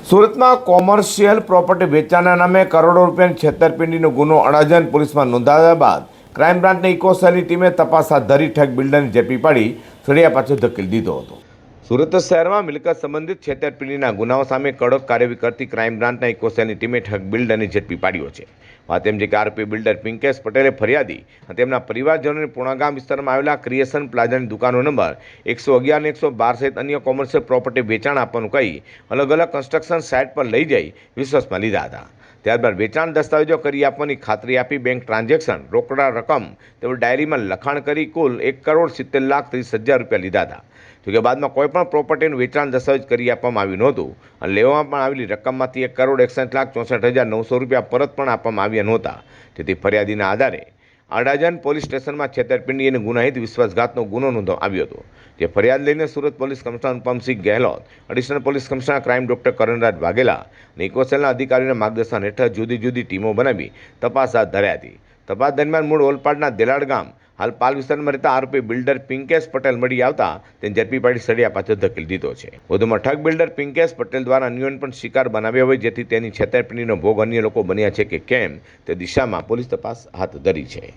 સુરતમાં commercial property વેચાણના નામે કરોડો રૂપિયાની છેતરપિંડીનો ગુનો અડાજણ પોલીસમાં નોંધાયા બાદ ક્રાઇમ બ્રાન્ચની ઇકોસેલની ટીમે તપાસ હાથ ધરી ઠગ બિલ્ડરને ઝડપી પાડી સળિયા પાછળ ધકેલી દીધો હતો। સુરત શહેરમાં મિલકત સંબંધિત છેતરપિંડીના ગુનાઓ સામે કડક કાર્યવાહી કરતી ક્રાઇમ બ્રાન્ચના ઇકોસેલની ટીમે ઠગ બિલ્ડરને ઝડપી પાડ્યો છે। વાત એમ છે કે આરોપી બિલ્ડર પિંકેશ પટેલે ફરિયાદી અને તેમના પરિવારજનોને પૂર્ણાગામ વિસ્તારમાં આવેલા ક્રિએશન પ્લાઝાની દુકાનો નંબર 111 અને 112 સહિત અન્ય કોમર્શિયલ પ્રોપર્ટી વેચાણ આપવાનું કહી અલગ અલગ કન્સ્ટ્રક્શન સાઇટ પર લઈ જઈ વિશ્વાસમાં લીધા હતા। ત્યારબાદ વેચાણ દસ્તાવેજો કરી આપવાની ખાતરી આપી બેંક ટ્રાન્ઝેક્શન, રોકડા રકમ તેમજ ડાયરીમાં લખાણ કરી કુલ 1,70,30,000 રૂપિયા લીધા હતા। જોકે બાદમાં કોઈપણ પ્રોપર્ટીનું વેચાણ દસ્તાવેજ કરી આપવામાં આવ્યું નહોતું અને લેવામાં પણ આવેલી રકમમાંથી 1,61,64,900 રૂપિયા પરત પણ આપવામાં આવ્યા નહોતા। તેથી ફરિયાદીના આધારે અડાજણ પોલીસ સ્ટેશનમાં છેતરપિંડી અને ગુનાહિત વિશ્વાસઘાતનો ગુનો નોંધવામાં આવ્યો હતો। જે ફરિયાદ લઈને Surat police commissioner Anupamsinh Gehlot, additional police commissioner crime doctor Karanraj Vaghela અને ઇકોસેલના અધિકારીઓના માર્ગદર્શન હેઠળ જુદી જુદી ટીમો બનાવી તપાસ હાથ ધરી હતી। તપાસ દરમિયાન મૂળ ઓલપાડના દેલાડ ગામ હાલ પાલ વિસ્તારમાં રહેતા આરોપી બિલ્ડર પિંકેશ પટેલ મળી આવતા તેને ઝડપી પાડી સળિયા પાછળ ધકેલી દીધો છે। વધુમાં ઠગ બિલ્ડર પિંકેશ પટેલ દ્વારા અન્યોને પણ શિકાર બનાવ્યા હોય, જેથી તેની છેતરપિંડીનો ભોગ અન્ય લોકો બન્યા છે કે કેમ તે દિશામાં પોલીસ તપાસ હાથ ધરી છે।